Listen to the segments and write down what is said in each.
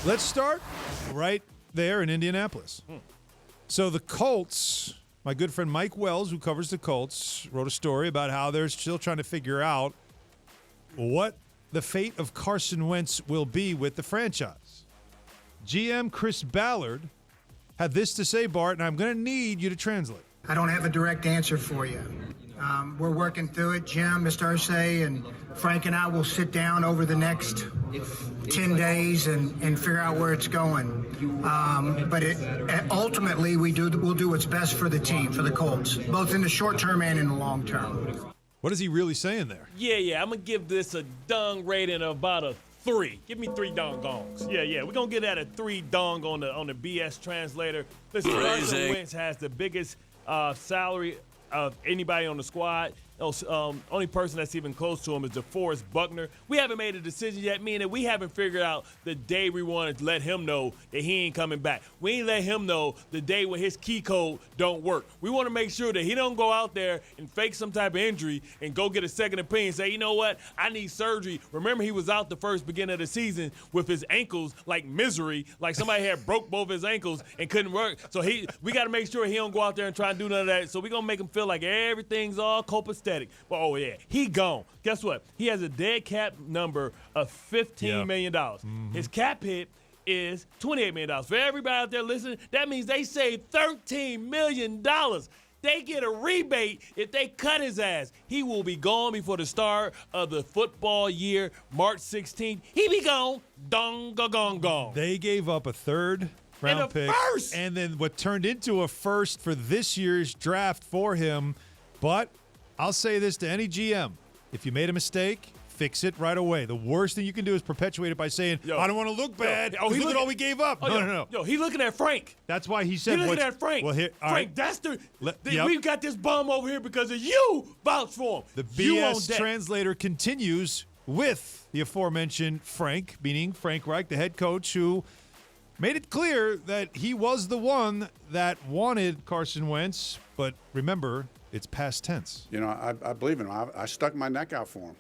Let's start right there in Indianapolis. So the Colts, my good friend Mike Wells, who covers the Colts, wrote a story about how they're still trying to figure out what the fate of Carson Wentz will be with the franchise. GM Chris Ballard had this to say, Bart, and I'm going to need you to translate. I don't have a direct answer for you. We're working through it. Jim, Mr. Irsay, and Frank and I will sit down over the next 10 days and figure out where it's going. But ultimately, we'll do what's best for the team, for the Colts, both in the short term and in the long term. What is he really saying there? Yeah. I'm going to give this a dung rating of about a 3. Give me 3 dongongs. Yeah. We're going to get at a 3 dong on the BS translator. Listen, Carson Wentz has the biggest salary of anybody on the squad. Only person that's even close to him is DeForest Buckner. We haven't made a decision yet, meaning we haven't figured out the day we want to let him know that he ain't coming back. We ain't let him know the day when his key code don't work. We want to make sure that he don't go out there and fake some type of injury and go get a second opinion and say, you know what, I need surgery. Remember, he was out the first beginning of the season with his ankles like misery, like somebody had broke both his ankles and couldn't work. So we got to make sure he don't go out there and try and do none of that. So we're going to make him feel like everything's all copacetic. But he gone. Guess what? He has a dead cap number of $15 million. Mm-hmm. His cap hit is $28 million. For everybody out there listening, that means they saved $13 million. They get a rebate if they cut his ass. He will be gone before the start of the football year, March 16th. He be gone. Gong. They gave up a third-round pick. First. And then what turned into a first for this year's draft for him. But I'll say this to any GM. If you made a mistake, fix it right away. The worst thing you can do is perpetuate it by saying, I don't want to look bad. Look at all we gave up. No. Yo, he looking at Frank. That's why he said, he looking at Frank. Well, Frank, that's we've got this bum over here because of you. Vouch for him. The BS translator continues with the aforementioned Frank, meaning Frank Reich, the head coach, who made it clear that he was the one that wanted Carson Wentz. But remember, it's past tense. You know, I believe in him. I stuck my neck out for him.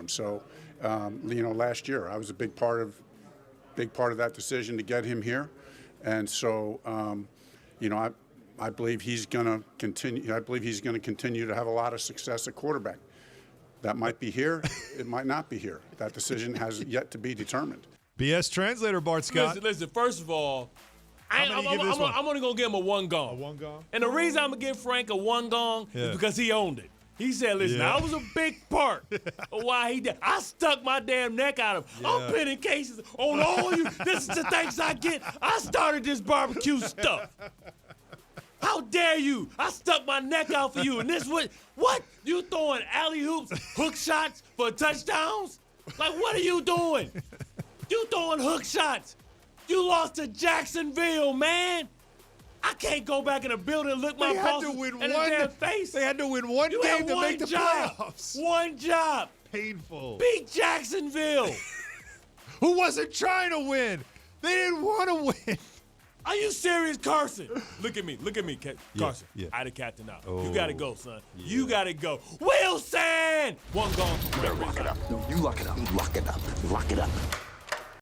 So, last year I was a big part of that decision to get him here, and so, I believe he's going to continue. I believe he's going to continue to have a lot of success at quarterback. That might be here. It might not be here. That decision has yet to be determined. BS translator Bart Scott. Listen. First of all, I'm only going to give him a 1 gong. A 1 gong? And the reason I'm going to give Frank a 1 gong is because he owned it. He said, listen, I was a big part of why he did. I stuck my damn neck out of him. I'm pinning cases on all you. This is the thanks I get. I started this barbecue stuff. How dare you? I stuck my neck out for you. And this what? You throwing alley-hoops, hook shots for touchdowns? Like, what are you doing? You throwing hook shots. You lost to Jacksonville, man. I can't go back in the building and look my boss in the damn face. They had to win one game to make the playoffs. One job. Painful. Beat Jacksonville. Who wasn't trying to win? They didn't want to win. Are you serious, Carson? Look at me, Carson. Yeah. I the captain now. Oh. You got to go, son. Yeah. You got to go. Wilson! 1 gong. Lock it up. No, you lock it up. Lock it up. Lock it up.